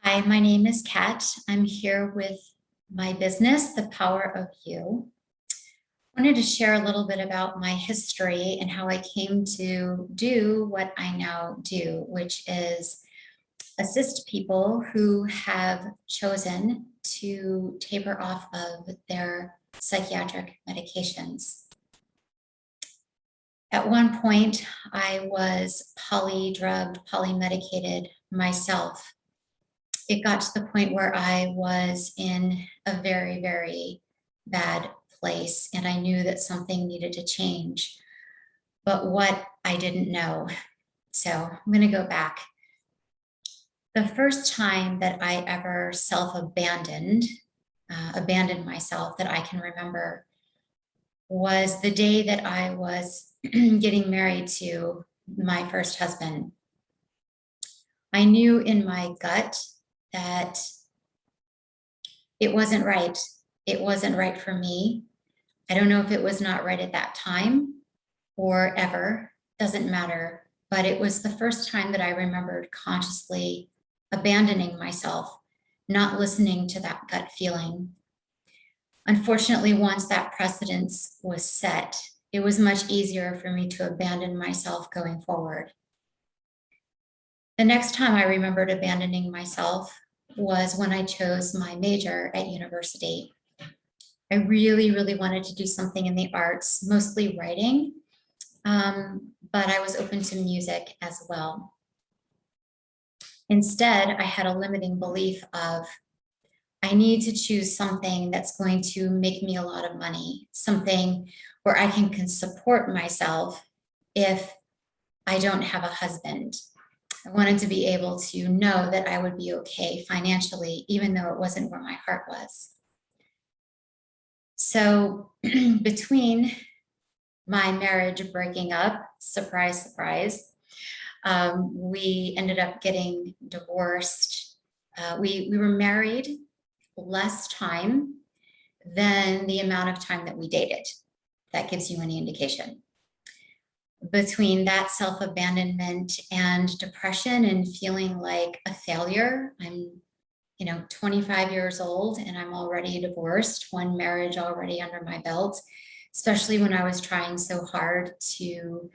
Hi, my name is Kat. I'm here with my business, The Power of You. I wanted to share a little bit about my history and how I came to do what I now do, which is assist people who have chosen to taper off of their psychiatric medications. At one point, I was polydrugged, polymedicated myself. It got to the point where I was in a very, very bad place, and I knew that something needed to change, but what I didn't know. So I'm going to go back. The first time that I ever self-abandoned, abandoned myself that I can remember was the day that I was getting married to my first husband. I knew in my gut that it wasn't right. It wasn't right for me. I don't know if it was not right at that time or ever, doesn't matter. But it was the first time that I remembered consciously abandoning myself, not listening to that gut feeling. Unfortunately, once that precedence was set, it was much easier for me to abandon myself going forward. The next time I remembered abandoning myself was when I chose my major at university. I really, really wanted to do something in the arts, mostly writing, but I was open to music as well. Instead, I had a limiting belief of, I need to choose something that's going to make me a lot of money, something where I can support myself if I don't have a husband. I wanted to be able to know that I would be okay financially, even though it wasn't where my heart was. So between my marriage breaking up, surprise, surprise, we ended up getting divorced. We were married less time than the amount of time that we dated. That gives you any indication. Between that self-abandonment and depression and feeling like a failure, I'm 25 years old and I'm already divorced, one marriage already under my belt, especially when I was trying so hard to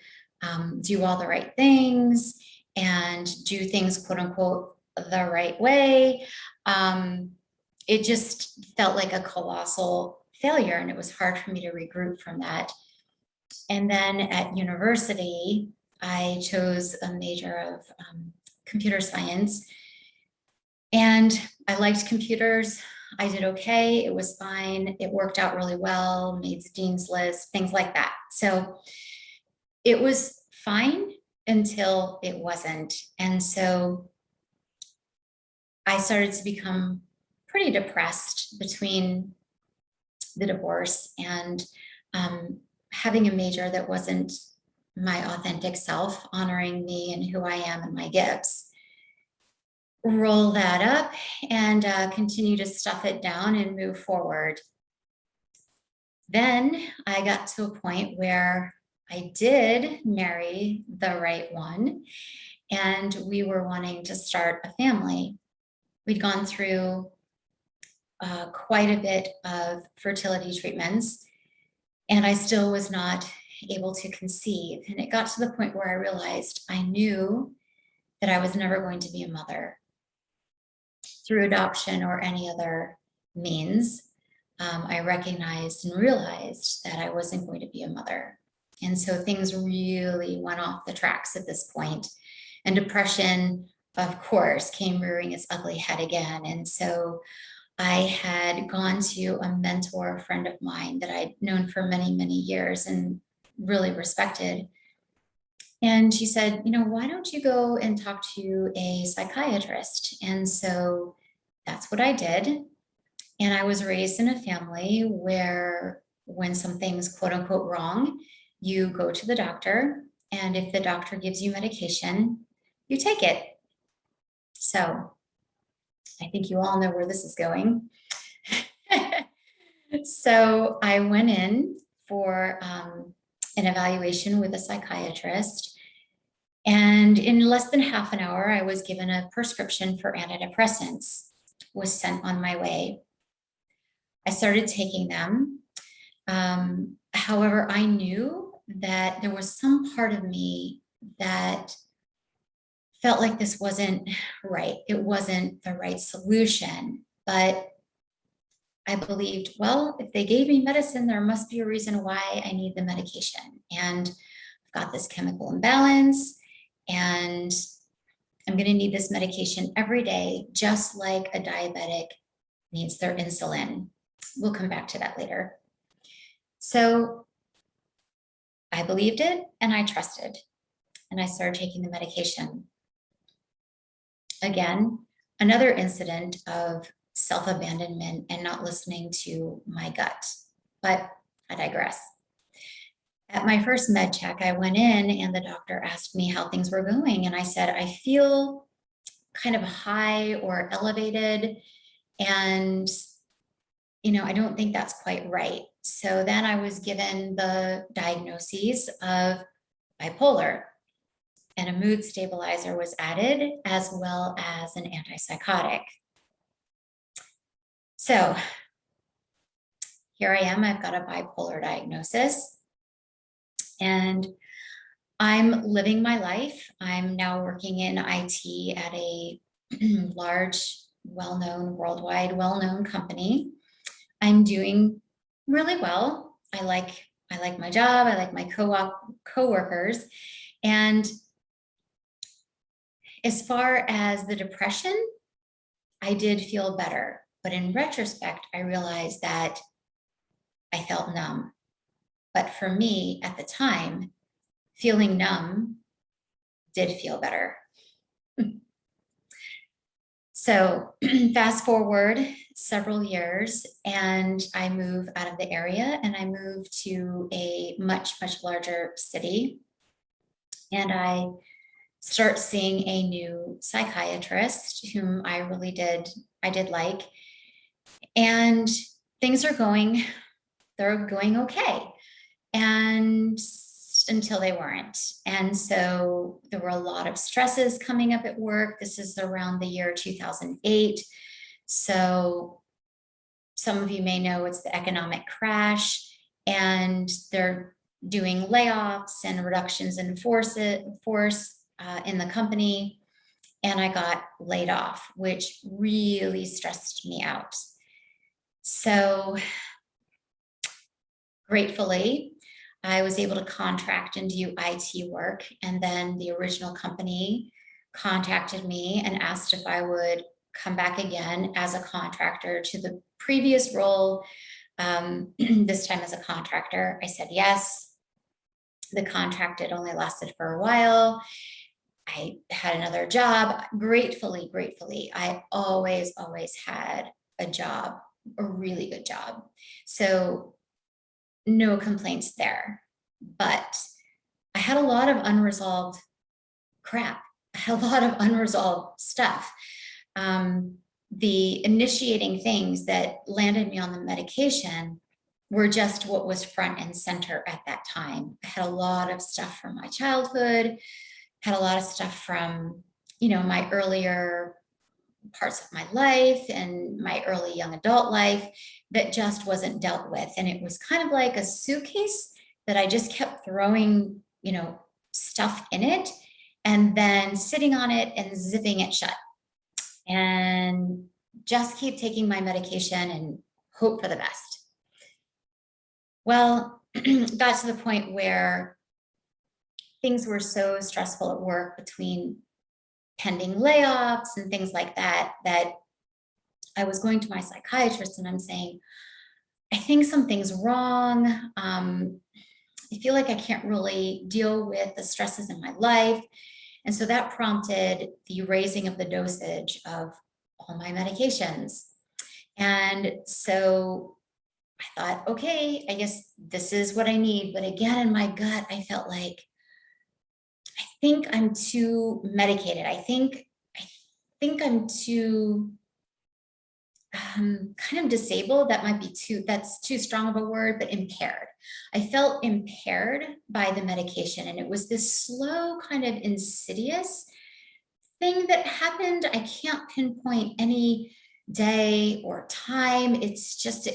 do all the right things and do things, quote unquote, the right way. It just felt like a colossal failure, and it was hard for me to regroup from that. And then at university, I chose a major of computer science. And I liked computers. I did okay. It was fine. It worked out really well, made dean's list, things like that. So it was fine until it wasn't. And so I started to become pretty depressed between the divorce and having a major that wasn't my authentic self, honoring me and who I am and my gifts. Roll that up and continue to stuff it down and move forward. Then I got to a point where I did marry the right one, and we were wanting to start a family. We'd gone through quite a bit of fertility treatments, and I still was not able to conceive. And it got to the point where I realized I knew that I was never going to be a mother through adoption or any other means. I recognized and realized that I wasn't going to be a mother. And so things really went off the tracks at this point. And depression, of course, came rearing its ugly head again. And so I had gone to a mentor, a friend of mine that I'd known for many, many years and really respected. And she said, why don't you go and talk to a psychiatrist? And so that's what I did. And I was raised in a family where when something's quote unquote wrong, you go to the doctor. And if the doctor gives you medication, you take it. So I think you all know where this is going. So I went in for an evaluation with a psychiatrist. And in less than half an hour, I was given a prescription for antidepressants, was sent on my way. I started taking them. However, I knew that there was some part of me that felt like this wasn't right. It wasn't the right solution. But I believed, well, if they gave me medicine, there must be a reason why I need the medication. And I've got this chemical imbalance, and I'm going to need this medication every day, just like a diabetic needs their insulin. We'll come back to that later. So I believed it and I trusted, and I started taking the medication. Again, another incident of self-abandonment and not listening to my gut, but I digress. At my first med check, I went in and the doctor asked me how things were going. And I said, I feel kind of high or elevated. And, I don't think that's quite right. So then I was given the diagnoses of bipolar, and a mood stabilizer was added, as well as an antipsychotic. So here I am, I've got a bipolar diagnosis, and I'm living my life. I'm now working in IT at a large, well-known, worldwide, well-known company. I'm doing really well. I like my job. I like my co-workers. And as far as the depression, I did feel better. But in retrospect, I realized that I felt numb. But for me at the time, feeling numb did feel better. So fast forward several years, and I move out of the area and I move to a much, much larger city. And I start seeing a new psychiatrist whom I did like. And things are they're going okay. And until they weren't. And so there were a lot of stresses coming up at work. This is around the year 2008. So some of you may know it's the economic crash, and they're doing layoffs and reductions in force in the company. And I got laid off, which really stressed me out. So gratefully, I was able to contract and do IT work. And then the original company contacted me and asked if I would come back again as a contractor to the previous role, this time as a contractor. I said yes. The contract had only lasted for a while. I had another job. Gratefully, I always had a job, a really good job. So no complaints there. But I had a lot of unresolved crap. I had a lot of unresolved stuff. The initiating things that landed me on the medication were just what was front and center at that time. I had a lot of stuff from my childhood, had a lot of stuff from, my earlier parts of my life and my early young adult life that just wasn't dealt with. And it was kind of like a suitcase that I just kept throwing, stuff in it and then sitting on it and zipping it shut and just keep taking my medication and hope for the best. Well, got to the point where things were so stressful at work between pending layoffs and things like that, that I was going to my psychiatrist and I'm saying, I think something's wrong. I feel like I can't really deal with the stresses in my life. And so that prompted the raising of the dosage of all my medications. And so I thought, okay, I guess this is what I need. But again, in my gut, I felt like, I think I'm too medicated. I think I'm too kind of disabled. That's too strong of a word, but impaired. I felt impaired by the medication, and it was this slow, kind of insidious thing that happened. I can't pinpoint any day or time. It's just,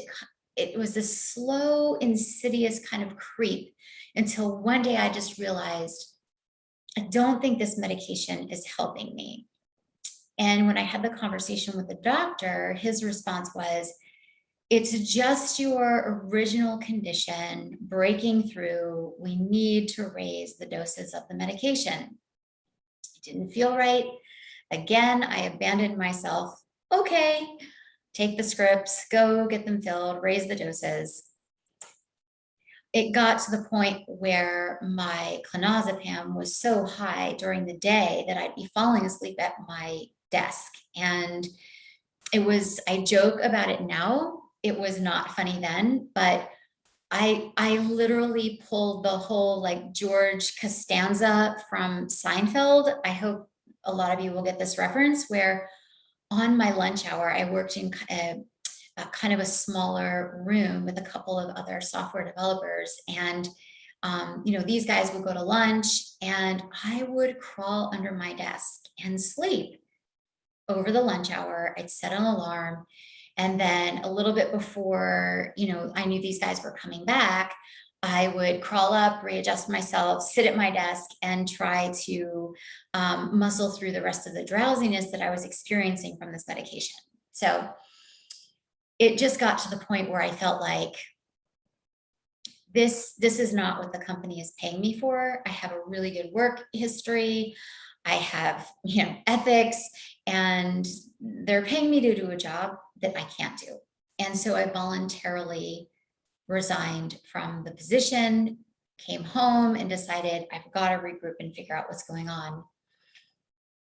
it was this slow, insidious kind of creep until one day I just realized, I don't think this medication is helping me. And when I had the conversation with the doctor, his response was, it's just your original condition breaking through. We need to raise the doses of the medication. It didn't feel right. Again, I abandoned myself. Okay, take the scripts, go get them filled, raise the doses. It got to the point where my clonazepam was so high during the day that I'd be falling asleep at my desk. And I joke about it now. It was not funny then, but I literally pulled the whole like George Costanza from Seinfeld. I hope a lot of you will get this reference, where on my lunch hour, I worked in kind of a smaller room with a couple of other software developers. And, these guys would go to lunch and I would crawl under my desk and sleep over the lunch hour. I'd set an alarm. And then a little bit before, I knew these guys were coming back, I would crawl up, readjust myself, sit at my desk, and try to muscle through the rest of the drowsiness that I was experiencing from this medication. So it just got to the point where I felt like this is not what the company is paying me for. I have a really good work history. I have, ethics, and they're paying me to do a job that I can't do. And so I voluntarily resigned from the position, came home, and decided I've got to regroup and figure out what's going on.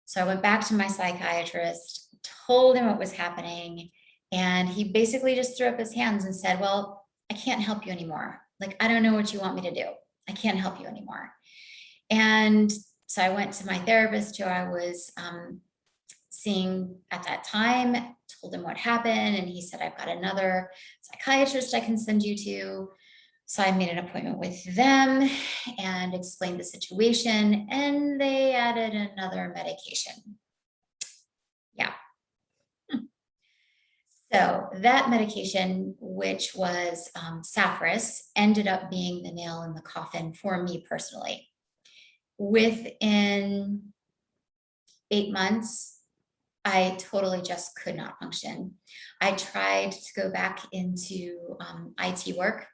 So I went back to my psychiatrist, told him what was happening, and he basically just threw up his hands and said, well, I can't help you anymore. Like, I don't know what you want me to do. I can't help you anymore. And so I went to my therapist, who I was seeing at that time, told him what happened. And he said, I've got another psychiatrist I can send you to. So I made an appointment with them and explained the situation, and they added another medication. Yeah. So that medication, which was Saphris, ended up being the nail in the coffin for me personally. Within 8 months, I totally just could not function. I tried to go back into IT work.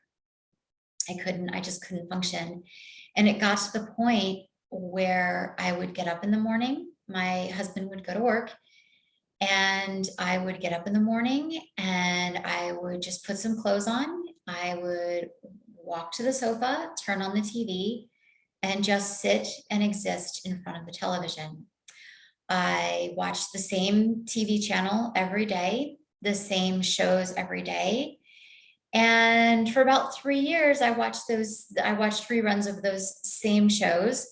I just couldn't function. And it got to the point where I would get up in the morning, my husband would go to work, and I would get up in the morning and I would just put some clothes on. I would walk to the sofa, turn on the TV, and just sit and exist in front of the television. I watched the same TV channel every day, the same shows every day. And for about 3 years, I watched reruns of those same shows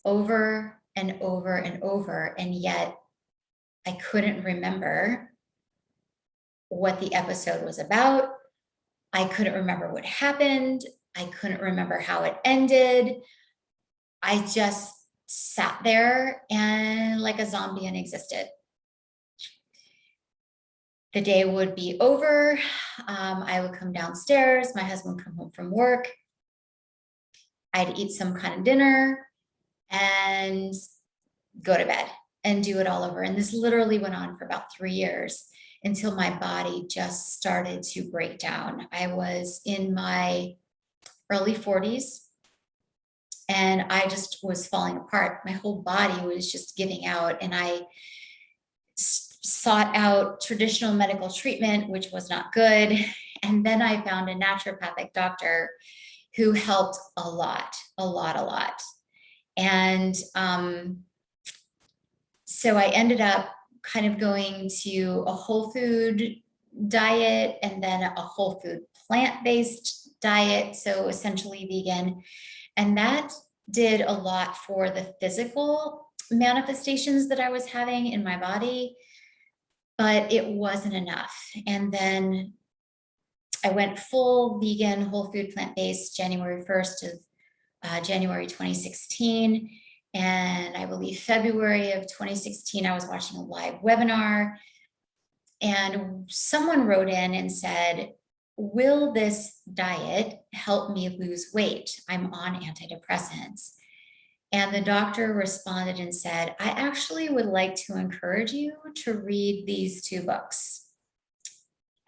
over and over and over. And yet I couldn't remember what the episode was about. I couldn't remember what happened. I couldn't remember how it ended. I just sat there and like a zombie and existed. The day would be over. I would come downstairs. My husband would come home from work. I'd eat some kind of dinner and go to bed and do it all over. And this literally went on for about 3 years until my body just started to break down. I was in my early 40s and I just was falling apart. My whole body was just giving out, and I sought out traditional medical treatment, which was not good. And then I found a naturopathic doctor who helped a lot. And so I ended up kind of going to a whole food diet and then a whole food plant-based diet, so essentially vegan. And that did a lot for the physical manifestations that I was having in my body. but it wasn't enough. And then I went full vegan, whole food, plant-based January 1st of January 2016. And I believe February of 2016, I was watching a live webinar and someone wrote in and said, will this diet help me lose weight? I'm on antidepressants. And the doctor responded and said, I actually would like to encourage you to read these 2 books.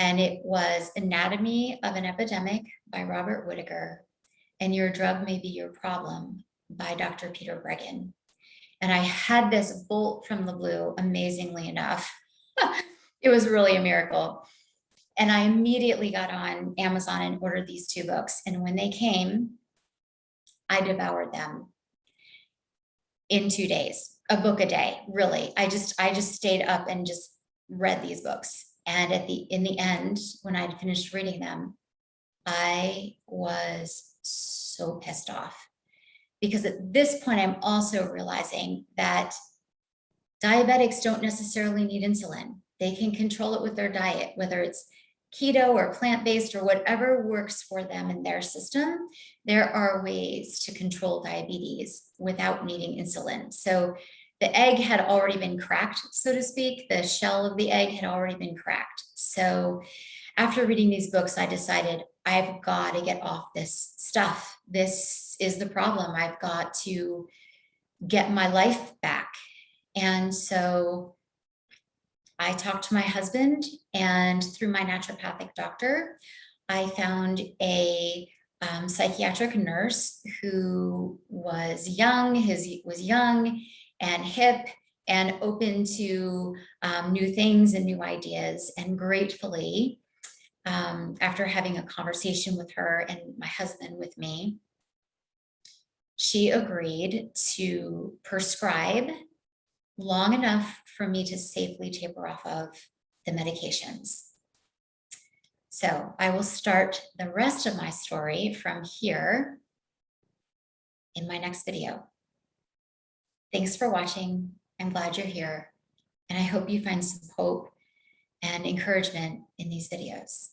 And it was Anatomy of an Epidemic by Robert Whitaker and Your Drug May Be Your Problem by Dr. Peter Breggin. And I had this bolt from the blue, amazingly enough. It was really a miracle. And I immediately got on Amazon and ordered these 2 books. And when they came, I devoured them in 2 days, a book a day, really. I just stayed up and just read these books. And in the end, when I'd finished reading them, I was so pissed off, because at this point, I'm also realizing that diabetics don't necessarily need insulin. They can control it with their diet, whether it's keto or plant-based or whatever works for them in their system. There are ways to control diabetes without needing insulin. So the egg had already been cracked, so to speak. The shell of the egg had already been cracked. So after reading these books, I decided I've got to get off this stuff. This is the problem. I've got to get my life back. And so I talked to my husband, and through my naturopathic doctor, I found a psychiatric nurse who was young, and hip and open to new things and new ideas. And gratefully, after having a conversation with her and my husband with me, she agreed to prescribe long enough for me to safely taper off of the medications. So I will start the rest of my story from here in my next video. Thanks for watching. I'm glad you're here, and I hope you find some hope and encouragement in these videos.